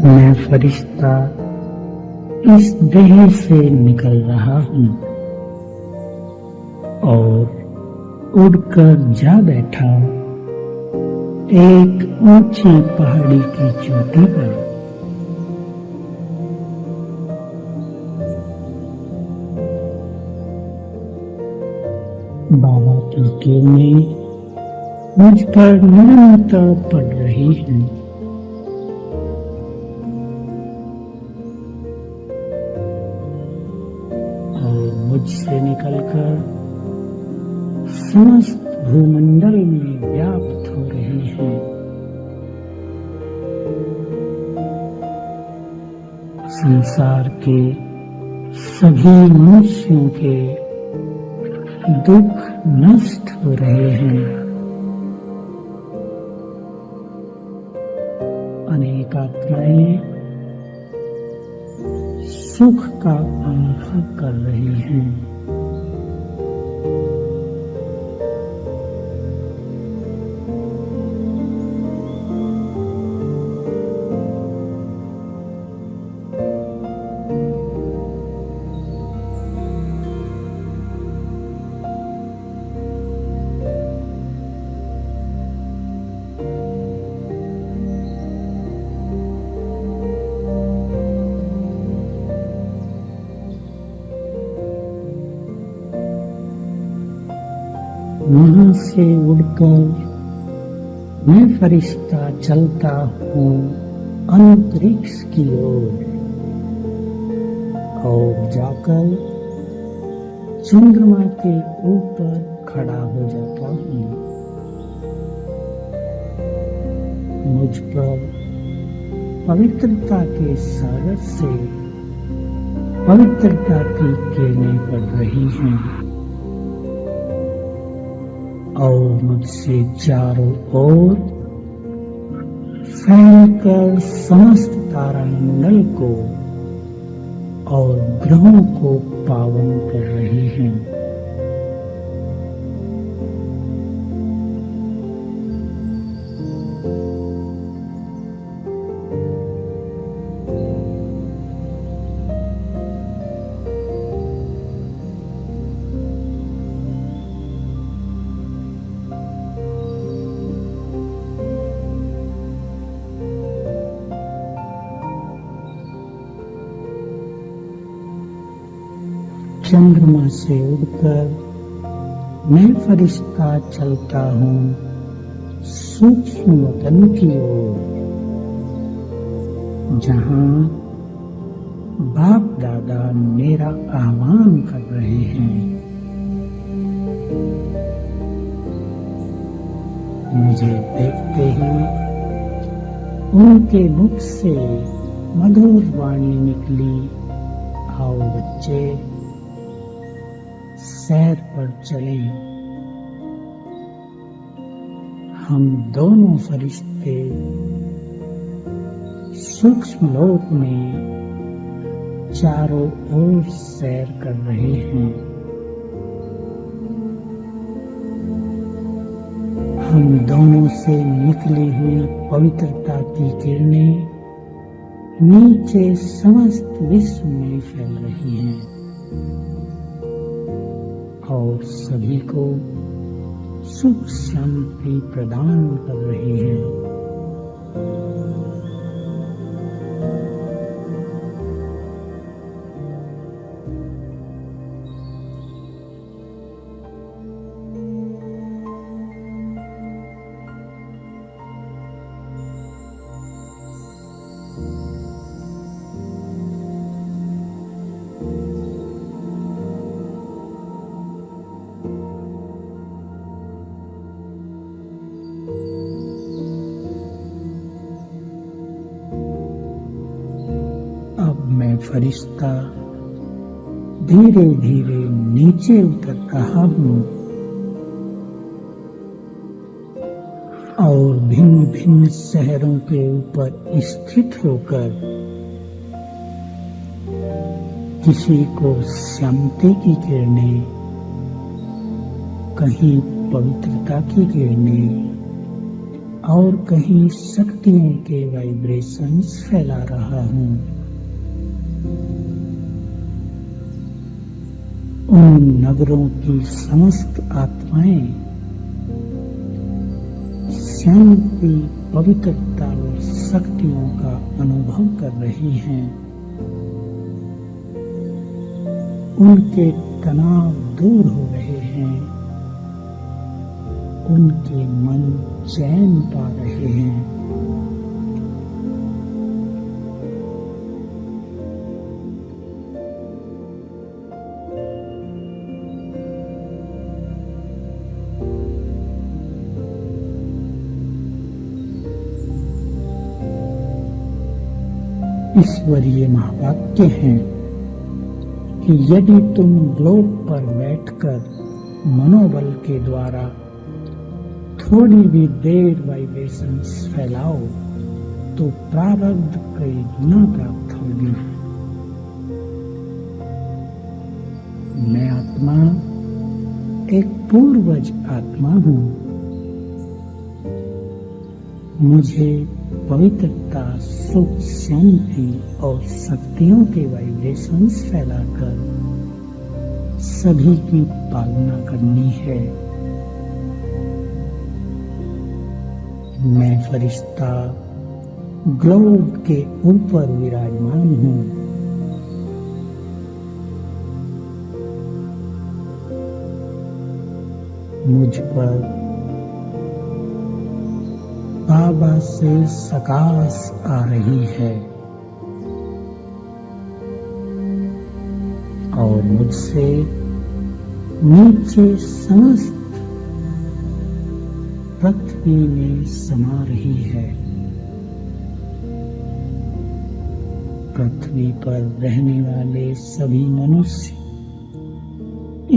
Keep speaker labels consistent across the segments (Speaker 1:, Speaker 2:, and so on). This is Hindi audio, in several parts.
Speaker 1: मैं फरिश्ता इस देह से निकल रहा हूँ और उड़कर जा बैठा एक ऊंची पहाड़ी की चोटी पर। बाबा की किरणें मुझ पर निरंतर पड़ रही हैं। और मुझसे निकलकर समस्त भूमंडल में व्याप्त हो रही हैं। संसार के सभी मनुष्यों के दुख नष्ट हो रहे हैं। अनेक आत्माएं सुख का अनुभव कर रही हैं। वहां से उड़कर मैं फरिश्ता चलता हूँ अंतरिक्ष की ओर और जाकर चंद्रमा के ऊपर खड़ा हो जाता हूँ। मुझ पर पवित्रता के सागर से पवित्रता की किरणें पड़ रही हैं और मुझसे चारों ओर फैलकर समस्त तारामंडल को और ग्रहों को पावन कर रही हैं। चंद्रमा से उड़कर मैं फरिश्ता चलता हूँ सूक्ष्म वतन की ओर, जहाँ बाप दादा मेरा आह्वान कर रहे हैं। मुझे देखते ही उनके मुख से मधुर वाणी निकली, आओ बच्चे सैर पर चलें। हम दोनों फरिश्ते सूक्ष्म लोक में चारों ओर सैर कर रहे हैं। हम दोनों से निकली हुई पवित्रता की किरणें नीचे समस्त विश्व में फैल रही हैं और सभी को सुख शांति प्रदान कर रही है। मैं फरिश्ता धीरे धीरे नीचे उतर रहा हूँ और भिन्न भिन्न शहरों के ऊपर स्थित होकर किसी को शांति की किरणें, कहीं पवित्रता की किरणें और कहीं शक्तियों के वाइब्रेशंस फैला रहा हूं। उन नगरों की समस्त आत्माएं शांति, पवित्रता और शक्तियों का अनुभव कर रही हैं। उनके तनाव दूर हो रहे हैं, उनके मन चैन पा रहे हैं। ईश्वरीय महावाक्य हैं कि यदि तुम ग्लोब पर बैठकर मनोबल के द्वारा थोड़ी भी देर वाइब्रेशंस फैलाओ तो प्रारब्ध कई गुना प्राप्त होगी। मैं आत्मा एक पूर्वज आत्मा हूँ। मुझे पवित्रता, सुख, शांति और शक्तियों के वाइब्रेशंस फैलाकर सभी की पालना करनी है। मैं फरिश्ता ग्लोब के ऊपर विराजमान हूँ। मुझ पर बाबा से सकाश आ रही है और मुझसे नीचे समस्त पृथ्वी में समा रही है। पृथ्वी पर रहने वाले सभी मनुष्य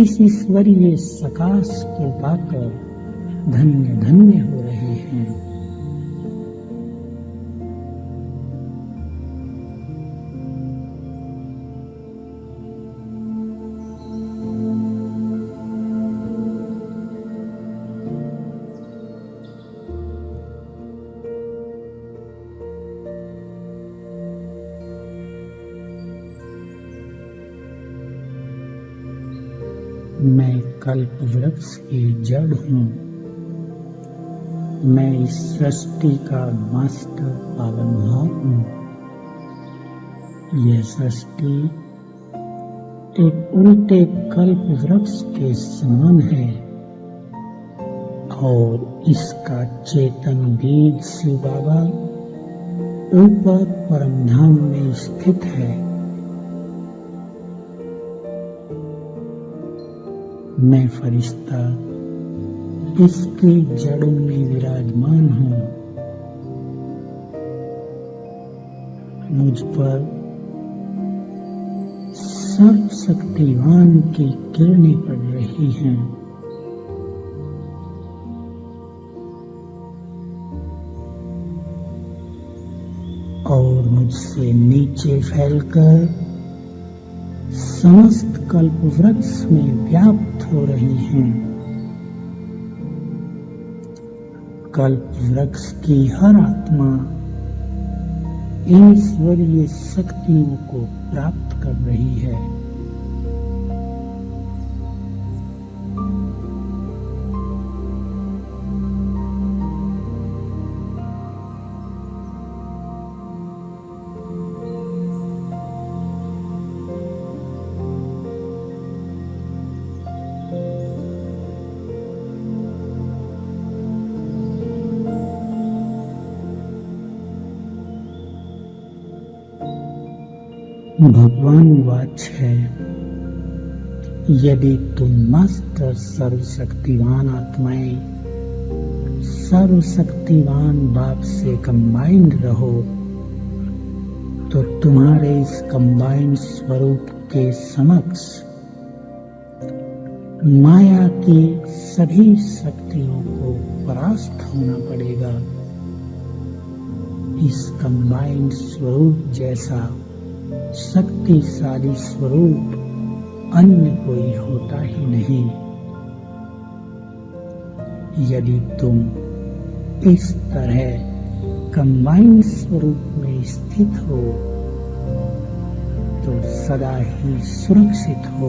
Speaker 1: इस ईश्वरीय सकाश को पाकर धन्य धन्य हो रहे हैं। मैं कल्प वृक्ष की जड़ हूँ। मैं इस सृष्टि का मास्टर पालनहार हूँ। यह सृष्टि एक उल्टे कल्प वृक्ष के समान है और इसका चेतन बीज शिव बाबा ऊपर परमधाम में स्थित है। मैं फरिश्ता इसकी जड़ों में विराजमान हूँ। मुझ पर सर्वशक्तिवान की किरणें पड़ रही हैं। और मुझसे नीचे फैलकर समस्त कल्प वृक्ष में व्याप्त हो रही हैं। कल्प वृक्ष की हर आत्मा ईश्वरीय शक्तियों को प्राप्त कर रही है। भगवान वाच है, यदि तुम मास्टर सर्वशक्तिवान आत्माएं सर्वशक्तिवान बाप से कंबाइंड रहो तो तुम्हारे इस कंबाइंड स्वरूप के समक्ष माया की सभी शक्तियों को परास्त होना पड़ेगा। इस कंबाइंड स्वरूप जैसा शक्तिशाली स्वरूप अन्य कोई होता ही नहीं। यदि तुम इस तरह कंबाइंड स्वरूप में स्थित हो तो सदा ही सुरक्षित हो।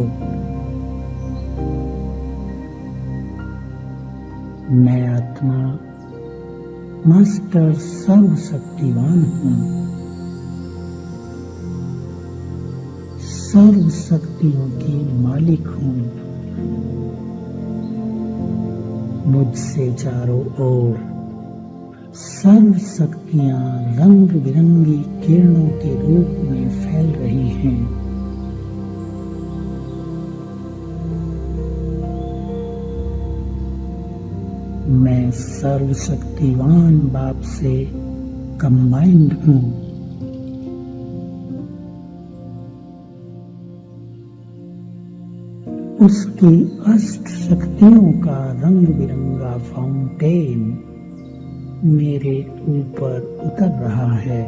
Speaker 1: मैं आत्मा मास्टर सर्वशक्तिवान हूँ, सर्व शक्तियों की मालिक हूँ। मुझसे चारों ओर सर्व शक्तियां रंग बिरंगी किरणों के रूप में फैल रही हैं। मैं सर्वशक्तिवान बाप से कंबाइंड हूँ। उसकी अष्ट शक्तियों का रंग बिरंगा फाउंटेन मेरे ऊपर उतर रहा है।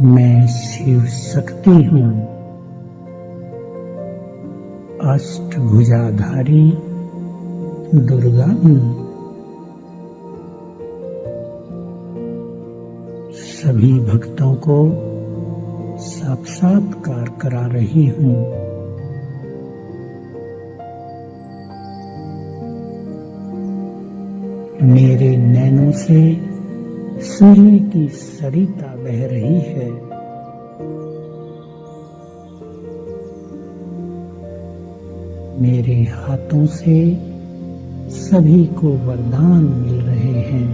Speaker 1: मैं शिव शक्ति हूँ, अष्टभुजाधारी दुर्गा हूँ। सभी भक्तों को साक्षात्कार करा रही हूँ। मेरे नैनों से सूर्य की सरिता बह रही है। मेरे हाथों से सभी को वरदान मिल रहे हैं।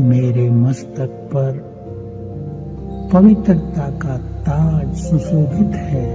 Speaker 1: मेरे मस्तक पर पवित्रता का ताज सुशोभित है।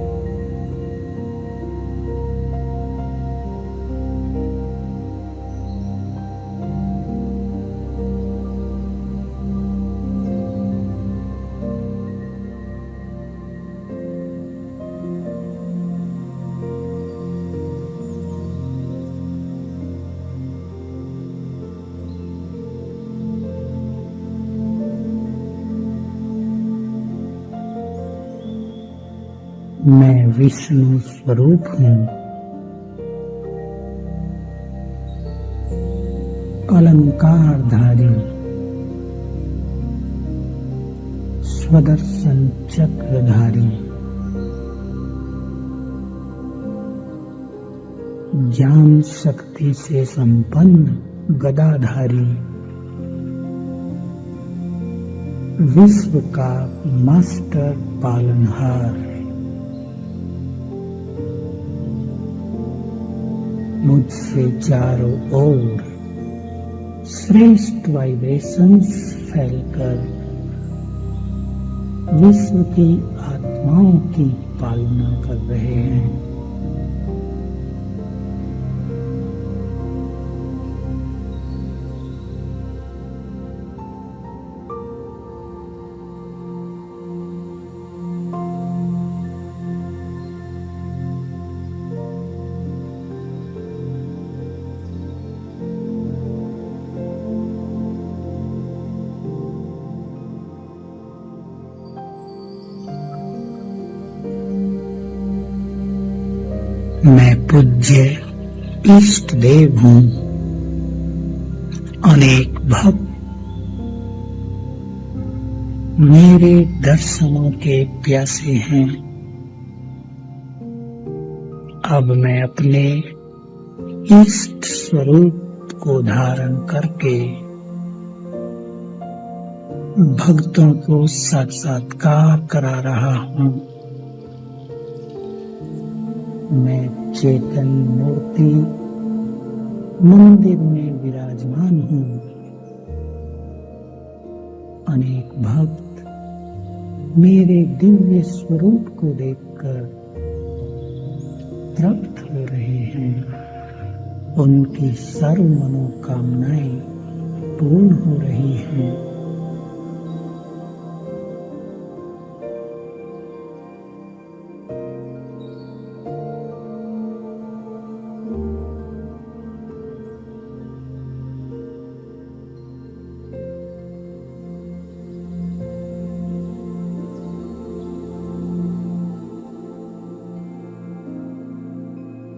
Speaker 1: मैं विष्णु स्वरूप हूँ, अलंकारधारी स्वदर्शन चक्रधारी ज्ञान शक्ति से संपन्न गदाधारी विश्व का मास्टर पालनहार। मुझसे चारों ओर श्रेष्ठ वाइब्रेशंस फैलकर विश्व की आत्माओं की पालना कर रहे हैं। मैं पूज्य इष्ट देव हूँ। अनेक भक्त मेरे दर्शनों के प्यासे हैं। अब मैं अपने इष्ट स्वरूप को धारण करके भक्तों को साक्षात्कार करा रहा हूँ। मैं चेतन मूर्ति मंदिर में विराजमान हूँ। अनेक भक्त मेरे दिव्य स्वरूप को देखकर तृप्त हो रहे हैं। उनकी सर्व मनोकामनाएं पूर्ण हो रही हैं।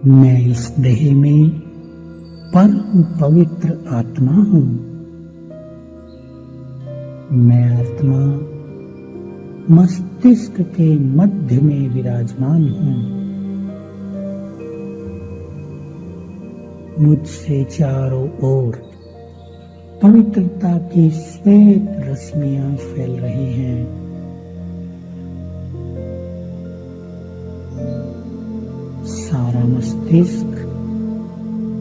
Speaker 1: मैं इस देह में परम पवित्र आत्मा हूँ। मैं आत्मा मस्तिष्क के मध्य में विराजमान हूँ। मुझसे चारों ओर पवित्रता की श्वेत रश्मियां फैल रही हैं। सारा मस्तिष्क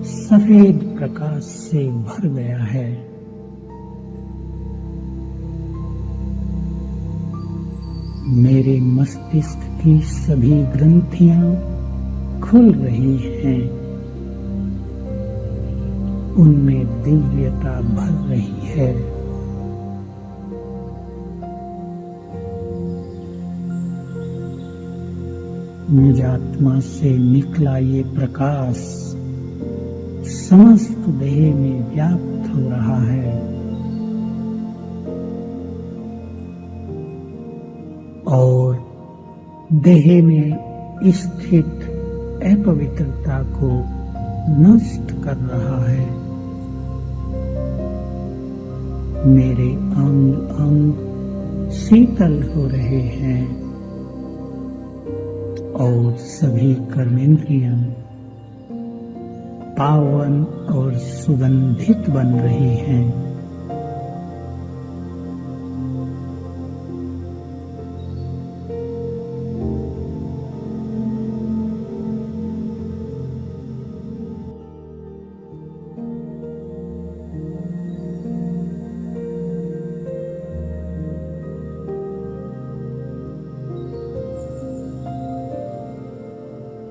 Speaker 1: सफेद प्रकाश से भर गया है। मेरे मस्तिष्क की सभी ग्रंथियां खुल रही हैं। उनमें दिव्यता भर रही है। निज आत्मा से निकला ये प्रकाश समस्त देह में व्याप्त हो रहा है और देह में स्थित अपवित्रता को नष्ट कर रहा है। मेरे अंग अंग शीतल हो रहे हैं और सभी कर्मेंद्रियां पावन और सुगंधित बन रही हैं।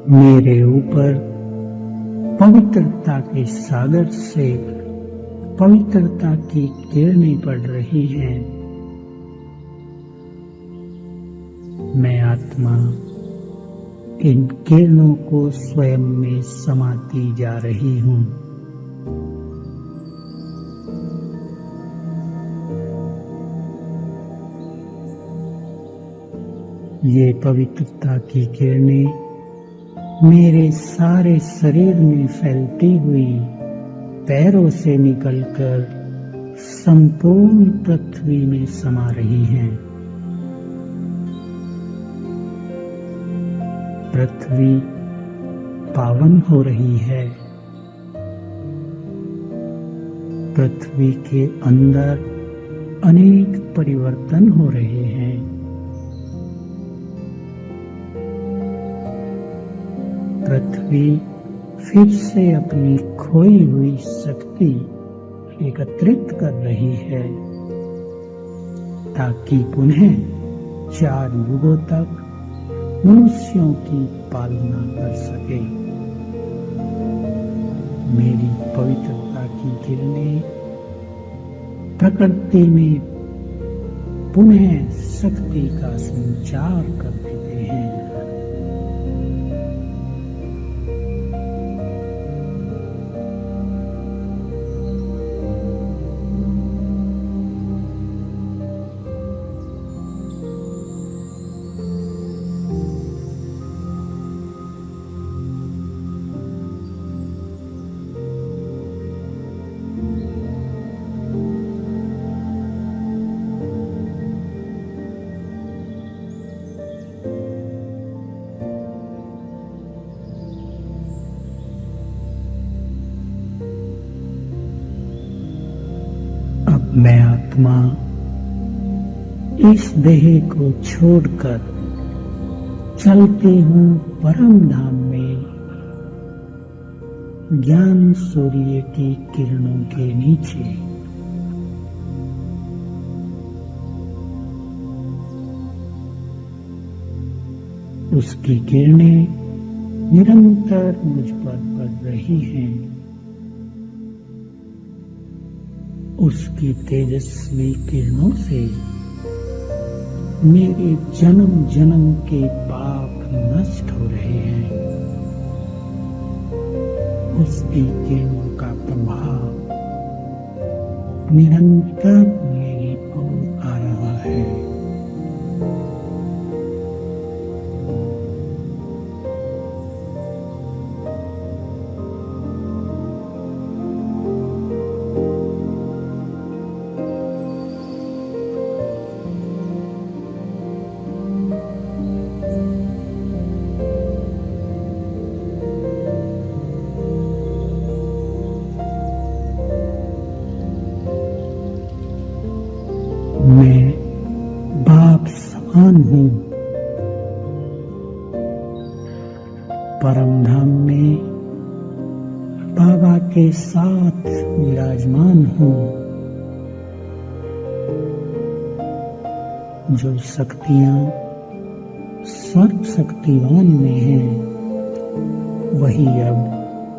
Speaker 1: मेरे ऊपर पवित्रता के सागर से पवित्रता की किरणें पड़ रही हैं। मैं आत्मा इन किरणों को स्वयं में समाती जा रही हूँ। ये पवित्रता की किरणें मेरे सारे शरीर में फैलती हुई पैरों से निकलकर संपूर्ण पृथ्वी में समा रही हैं। पृथ्वी पावन हो रही है। पृथ्वी के अंदर अनेक परिवर्तन हो रहे हैं। पृथ्वी फिर से अपनी खोई हुई शक्ति एकत्रित कर रही है ताकि पुनः 4 युगों तक मनुष्यों की पालना कर सके। मेरी पवित्रता की किरणें प्रकृति में पुनः शक्ति का संचार कर देते हैं। मैं आत्मा इस देह को छोड़कर चलती हूँ परम धाम में, ज्ञान सूर्य की किरणों के नीचे। उसकी किरणें निरंतर मुझ पर पड़ रही हैं। उसकी तेजस्वी किरणों से मेरे जन्म जन्म के पाप नष्ट हो रहे हैं। उसकी किरणों का प्रभाव निरंतर मेरी ओर आ रहा है। मैं बाप समान हूँ। परम धाम में बाबा के साथ विराजमान हूँ। जो शक्तियाँ सर्व शक्तिवान में हैं, वही अब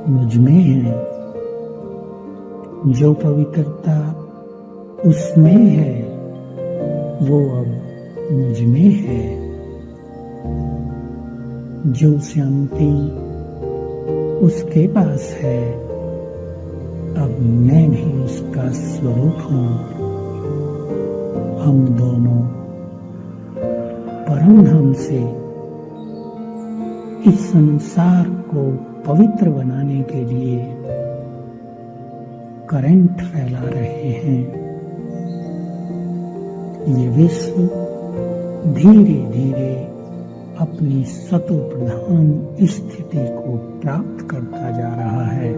Speaker 1: मुझ में है। जो पवित्रता उसमें है, वो अब मुझ में है। जो शांति उसके पास है, अब मैं भी उसका स्वरूप हूँ। हम दोनों परम धाम से इस संसार को पवित्र बनाने के लिए करंट फैला रहे हैं। ये विश्व धीरे धीरे अपनी सतो प्रधान स्थिति को प्राप्त करता जा रहा है।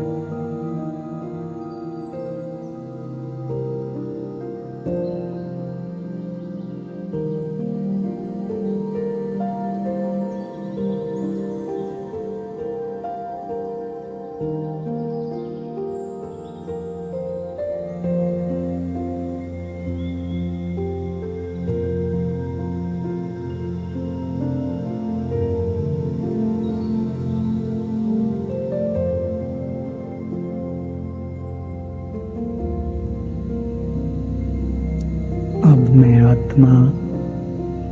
Speaker 1: अब मैं आत्मा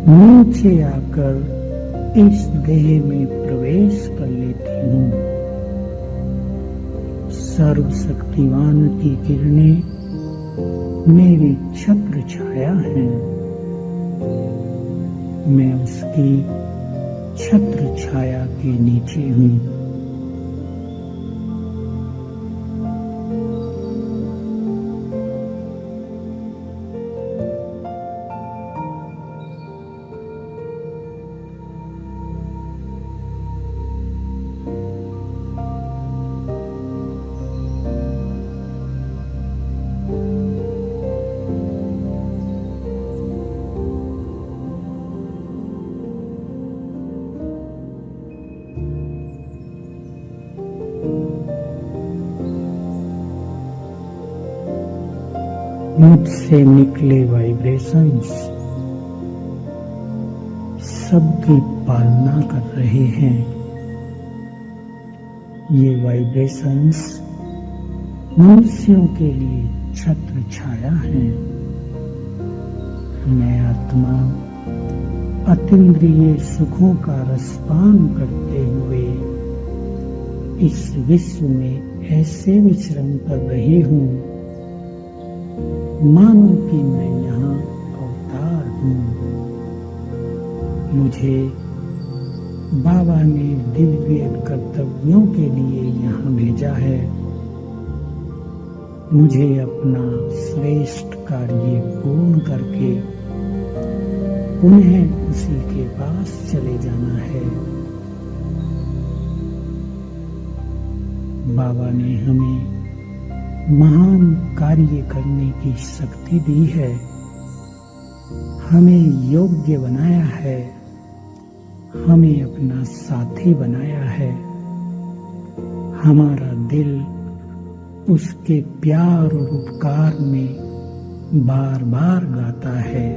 Speaker 1: नीचे आकर इस देह में प्रवेश कर लेती हूँ। सर्वशक्तिवान की किरणें मेरी छत्र छाया है। मैं उसकी छत्र छाया के नीचे हूँ। मुझसे निकले वाइब्रेशंस सबकी पालना कर रहे हैं। ये वाइब्रेशंस मनुष्यों के लिए छत्र छाया है। मैं आत्मा अतीन्द्रिय सुखों का रसपान करते हुए इस विश्व में ऐसे विचरण कर रही हूँ मानो कि मैं यहाँ अवतार हूँ। मुझे बाबा ने दिव्य कर्तव्यों के लिए यहाँ भेजा है। मुझे अपना श्रेष्ठ कार्य पूर्ण करके पुनः उसी के पास चले जाना है। बाबा ने हमें महान कार्य करने की शक्ति दी है। हमें योग्य बनाया है। हमें अपना साथी बनाया है। हमारा दिल उसके प्यार और उपकार में बार बार गाता है।